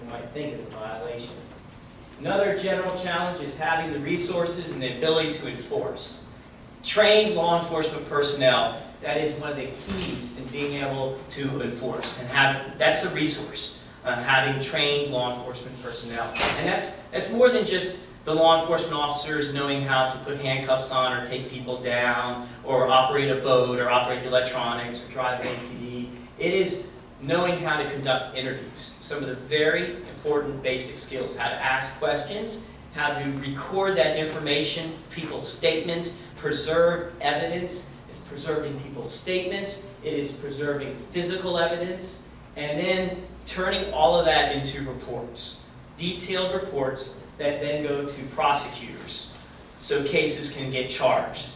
might think is a violation. Another general challenge is having the resources and the ability to enforce. Trained law enforcement personnel, that is one of the keys in being able to enforce. And that's a resource, having trained law enforcement personnel. And that's more than just the law enforcement officers knowing how to put handcuffs on or take people down or operate a boat or operate the electronics or drive an ATV. It is knowing how to conduct interviews. Some of the very important basic skills, how to ask questions, how to record that information, people's statements, preserve evidence. It's preserving people's statements. It is preserving physical evidence. And then turning all of that into reports, detailed reports that then go to prosecutors so cases can get charged.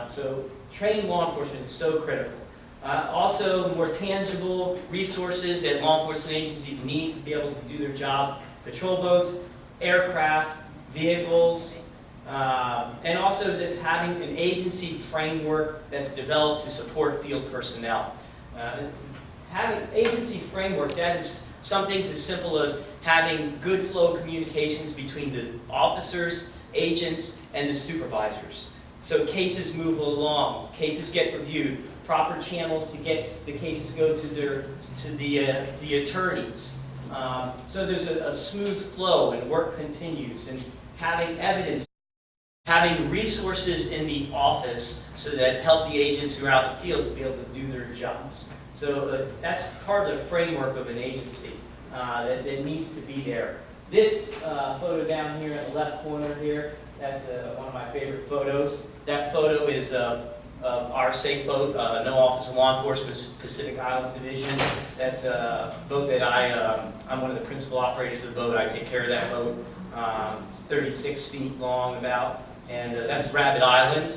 So trained law enforcement is so critical. Also, more tangible resources that law enforcement agencies need to be able to do their jobs: patrol boats, aircraft, vehicles, and also just having an agency framework that's developed to support field personnel. Having agency framework, that is some things as simple as having good flow communications between the officers, agents, and the supervisors. So cases move along, cases get reviewed, proper channels to get the cases go to the attorneys. So there's a smooth flow and work continues, and having evidence, having resources in the office so that help the agents who are out in the field to be able to do their jobs. So that's part of the framework of an agency that needs to be there. This photo down here in the left corner here, that's one of my favorite photos. That photo is of our safe boat, NOAA Office of Law Enforcement, Pacific Islands Division. That's a boat that I'm one of the principal operators of the boat. I take care of that boat. It's 36 feet long about, and that's Rabbit Island,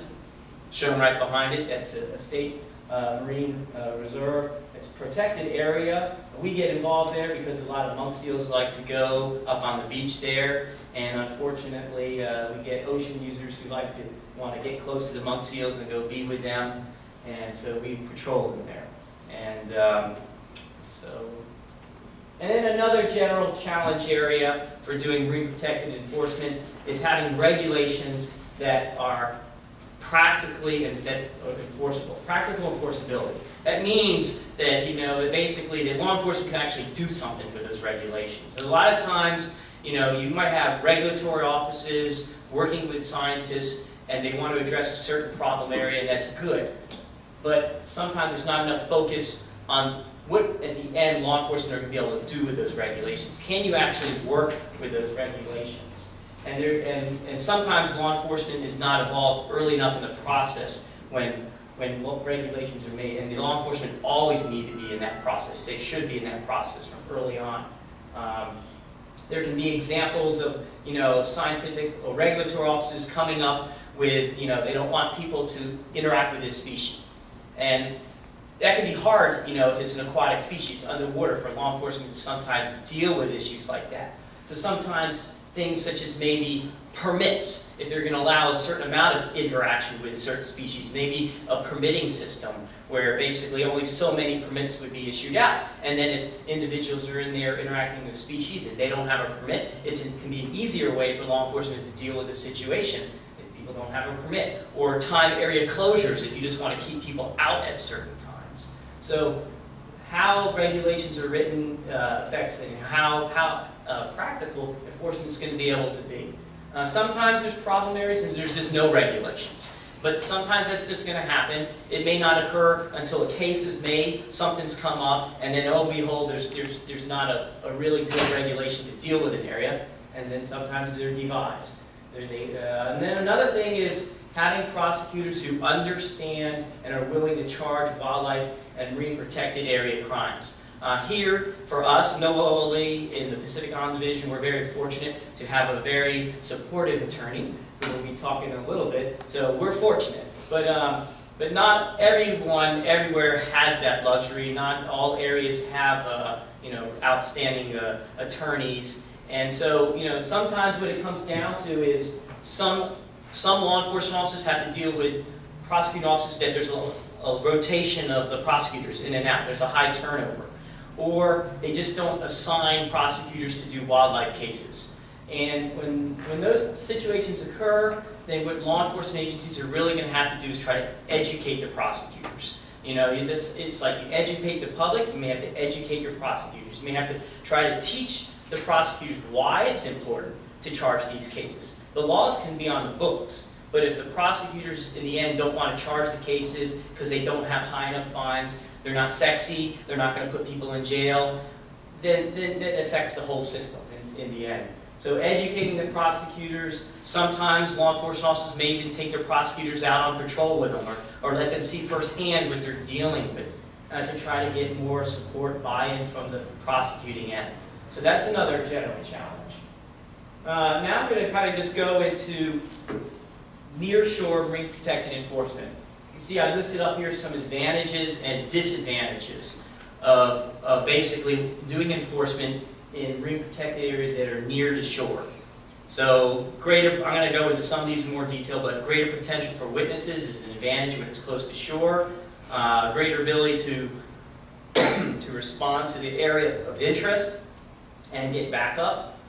shown right behind it. That's a state marine reserve. It's a protected area. We get involved there because a lot of monk seals like to go up on the beach there, and unfortunately we get ocean users who like to want to get close to the monk seals and go be with them, and so we patrol them there. And and then another general challenge area for doing marine protected enforcement is having regulations that are practically enforceable. Practical enforceability. That means that, that basically the law enforcement can actually do something with those regulations. And a lot of times, you might have regulatory offices working with scientists and they want to address a certain problem area, and that's good. But sometimes there's not enough focus on what, at the end, law enforcement are going to be able to do with those regulations. Can you actually work with those regulations? And sometimes law enforcement is not involved early enough in the process when regulations are made, and the law enforcement always need to be in that process. They should be in that process from early on. There can be examples of scientific or regulatory offices coming up with they don't want people to interact with this species, and that can be hard if it's an aquatic species underwater for law enforcement to sometimes deal with issues like that. So sometimes things such as maybe permits, if they're going to allow a certain amount of interaction with certain species, maybe a permitting system where basically only so many permits would be issued out. And then if individuals are in there interacting with species and they don't have a permit, it can be an easier way for law enforcement to deal with the situation if people don't have a permit. Or time area closures if you just want to keep people out at certain times. So how regulations are written affects how practical enforcement is going to be able to be. Sometimes there's problem areas and there's just no regulations. But sometimes that's just going to happen. It may not occur until a case is made, something's come up, and then, oh behold, there's not a really good regulation to deal with an area, and then sometimes they're devised. And then another thing is having prosecutors who understand and are willing to charge wildlife and marine protected area crimes. Here, for us, NOAA OLE in the Pacific Island Division, we're very fortunate to have a very supportive attorney who will be talking in a little bit. So we're fortunate, but not everyone everywhere has that luxury. Not all areas have outstanding attorneys, and so sometimes what it comes down to is some law enforcement officers have to deal with prosecuting officers that there's a rotation of the prosecutors in and out. There's a high turnover. or they just don't assign prosecutors to do wildlife cases. And when those situations occur, then what law enforcement agencies are really going to have to do is try to educate the prosecutors. You know, it's like you educate the public, you may have to educate your prosecutors. You may have to try to teach the prosecutors why it's important to charge these cases. The laws can be on the books, but if the prosecutors in the end don't want to charge the cases because they don't have high enough fines, they're not sexy, they're not going to put people in jail, then that affects the whole system in the end. So educating the prosecutors, sometimes law enforcement officers may even take their prosecutors out on patrol with them or let them see firsthand what they're dealing with to try to get more support, buy-in from the prosecuting end. So that's another general challenge. Now I'm going to kind of just go into nearshore marine protected enforcement. You see I listed up here some advantages and disadvantages of basically doing enforcement in marine protected areas that are near to shore. So I'm going to go into some of these in more detail, but greater potential for witnesses is an advantage when it's close to shore. Greater ability to respond to the area of interest and get back up.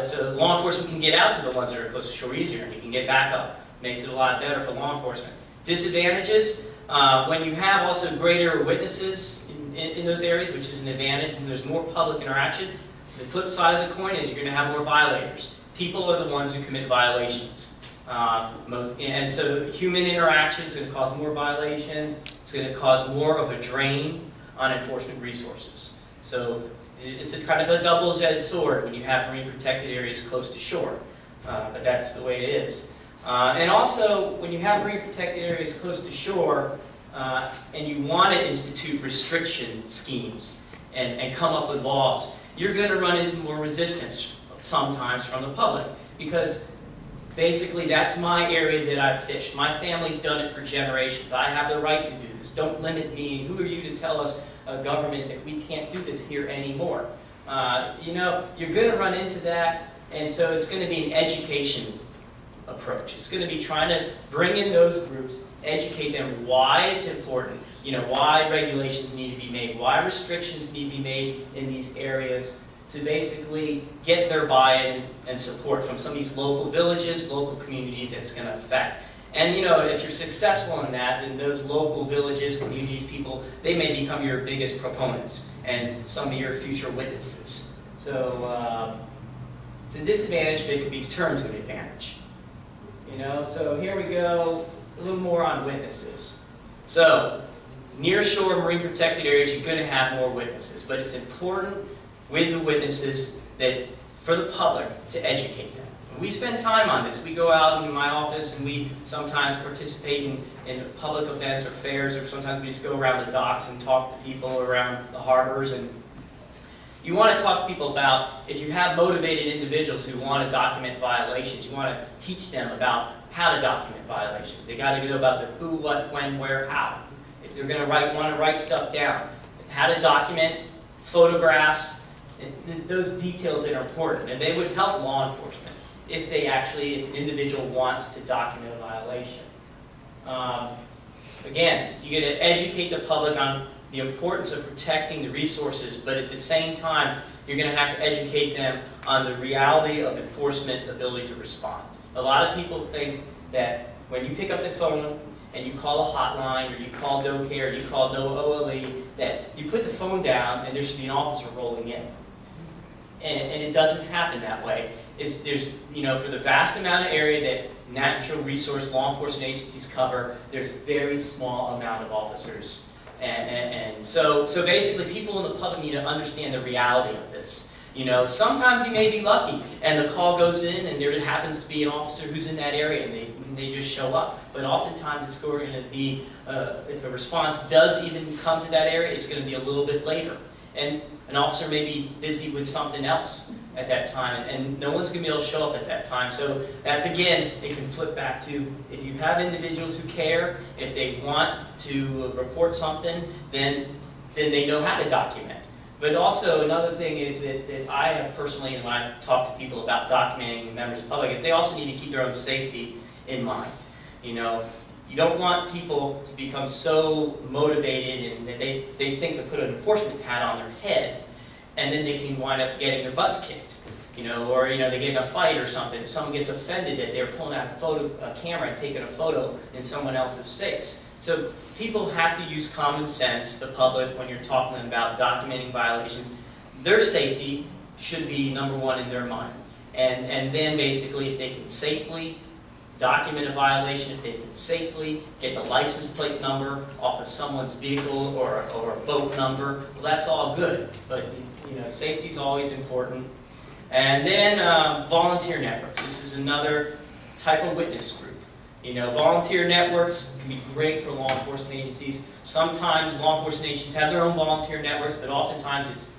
So law enforcement can get out to the ones that are close to shore easier, and you can get back up. Makes it a lot better for law enforcement. Disadvantages, when you have also greater witnesses in those areas, which is an advantage, when there's more public interaction. The flip side of the coin is you're going to have more violators. People are the ones who commit violations. And so human interaction is going to cause more violations. It's going to cause more of a drain on enforcement resources. So it's kind of a double-edged sword when you have marine protected areas close to shore. But that's the way it is. And also, when you have marine protected areas close to shore, and you want to institute restriction schemes and come up with laws, you're going to run into more resistance sometimes from the public, because basically that's my area that I've fished. My family's done it for generations. I have the right to do this. Don't limit me. Who are you to tell us, government, that we can't do this here anymore? You know, you're going to run into that, and so it's going to be an education approach. It's going to be trying to bring in those groups, educate them why it's important, you know, why regulations need to be made, why restrictions need to be made in these areas, to basically get their buy-in and support from some of these local villages, local communities it's going to affect. And you know, if you're successful in that, then those local villages, communities, people, they may become your biggest proponents and some of your future witnesses. So it's a disadvantage, but it can be turned to an advantage. You know, so here we go, a little more on witnesses. So, near-shore marine protected areas, you're going to have more witnesses, but it's important with the witnesses that for the public to educate them. We spend time on this. We go out in my office and we sometimes participate in public events or fairs, or sometimes we just go around the docks and talk to people around the harbors. And you want to talk to people about, if you have motivated individuals who want to document violations, you want to teach them about how to document violations. They got to know about the who, what, when, where, how. If they're going to want to write stuff down, how to document photographs, those details that are important. And they would help law enforcement if an individual wants to document a violation. Again, you're going to educate the public on the importance of protecting the resources, but at the same time, you're going to have to educate them on the reality of enforcement ability to respond. A lot of people think that when you pick up the phone and you call a hotline, or you call DoCare, or you call NOAA OLE, that you put the phone down and there should be an officer rolling in. And it doesn't happen that way. There's, you know, for the vast amount of area that natural resource law enforcement agencies cover, there's a very small amount of officers. And so basically people in the public need to understand the reality of this. You know, sometimes you may be lucky and the call goes in and there happens to be an officer who's in that area and they just show up. But oftentimes it's going to be, if a response does even come to that area, it's going to be a little bit later. And an officer may be busy with something else at that time, and no one's going to be able to show up at that time. So that's, again, it can flip back to, if you have individuals who care, if they want to report something, then they know how to document. But also another thing is that I have personally, and when I talk to people about documenting members of the public, is they also need to keep their own safety in mind. You know, You don't want people to become so motivated and that they think to put an enforcement hat on their head, and then they can wind up getting their butts kicked. Or they get in a fight or something. Someone gets offended that they're pulling out a camera and taking a photo in someone else's face. So people have to use common sense, the public, when you're talking about documenting violations. Their safety should be number one in their mind. And then basically, if they can safely document a violation, if they can safely get the license plate number off of someone's vehicle or a boat number, well, that's all good. But safety is always important. And then volunteer networks. This is another type of witness group. Volunteer networks can be great for law enforcement agencies. Sometimes law enforcement agencies have their own volunteer networks, but oftentimes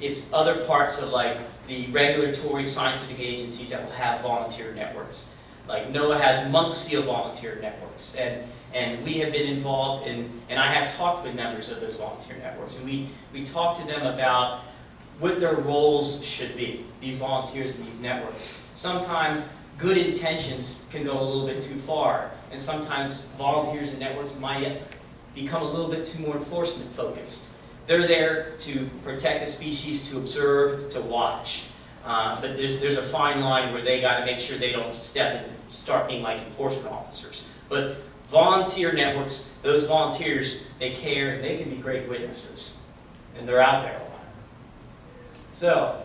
it's other parts of like the regulatory scientific agencies that will have volunteer networks. Like NOAA has monk seal volunteer networks, and we have been involved in, and I have talked with members of those volunteer networks, and we talk to them about what their roles should be, these volunteers in these networks. Sometimes good intentions can go a little bit too far, and sometimes volunteers in networks might become a little bit too more enforcement focused. They're there to protect the species, to observe, to watch. But there's a fine line where they got to make sure they don't step and start being like enforcement officers. But volunteer networks, those volunteers, they care, and they can be great witnesses. And they're out there a lot. So,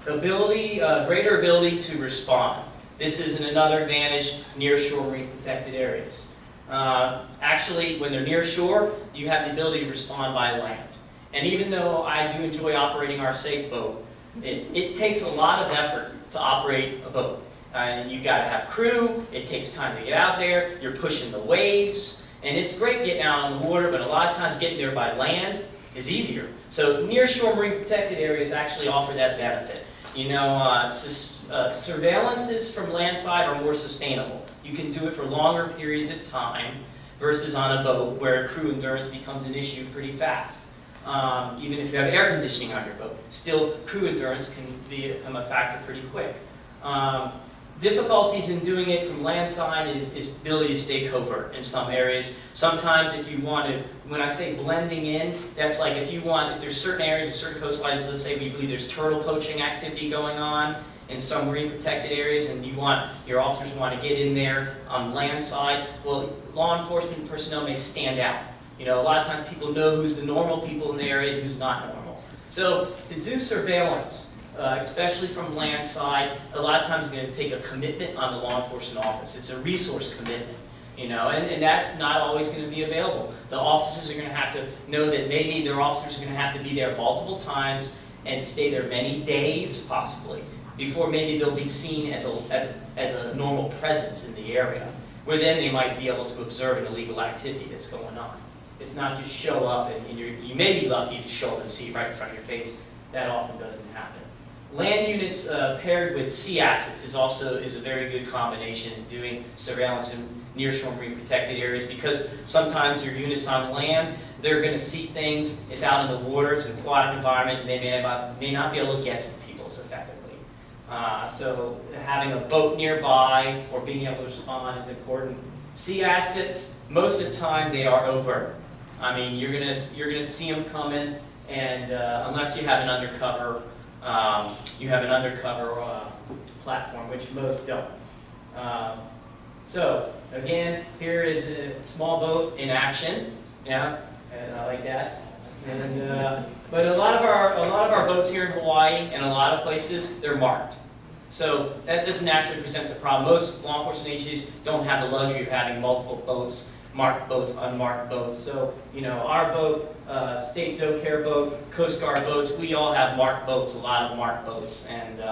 greater ability to respond. This is another advantage near shore marine protected areas. Actually, when they're near shore, you have the ability to respond by land. And even though I do enjoy operating our safe boat, it takes a lot of effort to operate a boat. And you've got to have crew, it takes time to get out there, you're pushing the waves, and it's great getting out on the water, but a lot of times getting there by land is easier. So near-shore marine protected areas actually offer that benefit. Surveillances from landside are more sustainable. You can do it for longer periods of time versus on a boat where crew endurance becomes an issue pretty fast. Even if you have air conditioning on your boat, still crew endurance can become a factor pretty quick. Difficulties in doing it from landside is ability to stay covert in some areas. Sometimes if you want to, when I say blending in, that's like if there's certain areas of certain coastlines, let's say we believe there's turtle poaching activity going on in some marine protected areas, and your officers want to get in there on land side, well, law enforcement personnel may stand out. A lot of times people know who's the normal people in the area and who's not normal. So to do surveillance, especially from land side, a lot of times it's going to take a commitment on the law enforcement office. It's a resource commitment, and that's not always going to be available. The officers are going to have to know that maybe their officers are going to have to be there multiple times and stay there many days, possibly, before maybe they'll be seen as a normal presence in the area, where then they might be able to observe an illegal activity that's going on. It's not just show up and you may be lucky to show up and see it right in front of your face. That often doesn't happen. Land units paired with sea assets is a very good combination in doing surveillance in nearshore marine protected areas, because sometimes your units on land, they're going to see things, it's out in the water, it's an aquatic environment, and they may not be able to get to the people as effectively. So having a boat nearby or being able to respond is important. Sea assets, most of the time they are overt. I mean, you're gonna see them coming, and unless you have an undercover platform, which most don't. So again, here is a small boat in action. Yeah, and I like that. And but a lot of our boats here in Hawaii and a lot of places, they're marked. So that just naturally presents a problem. Most law enforcement agencies don't have the luxury of having multiple boats, marked boats, unmarked boats. So, our boat, State Doe Care boat, Coast Guard boats, we all have marked boats, a lot of marked boats. And,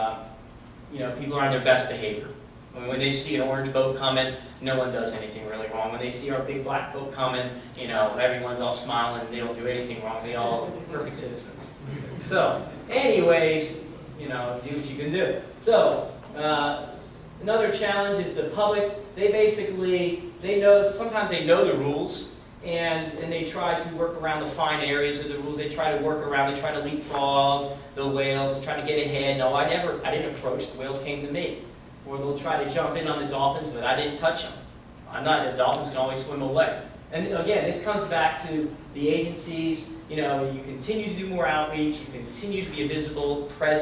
people are on their best behavior. When they see an orange boat coming, no one does anything really wrong. When they see our big black boat coming, everyone's all smiling, they don't do anything wrong. They all are perfect citizens. So, anyways, do what you can do. So, another challenge is the public. Sometimes they know the rules, and they try to work around the fine areas of the rules. They try to work around, they try to leapfrog the whales and try to get ahead. No, I didn't approach, the whales came to me. Or they'll try to jump in on the dolphins, but I didn't touch them. dolphins can always swim away. And again, this comes back to the agencies, you continue to do more outreach, you continue to be a visible presence.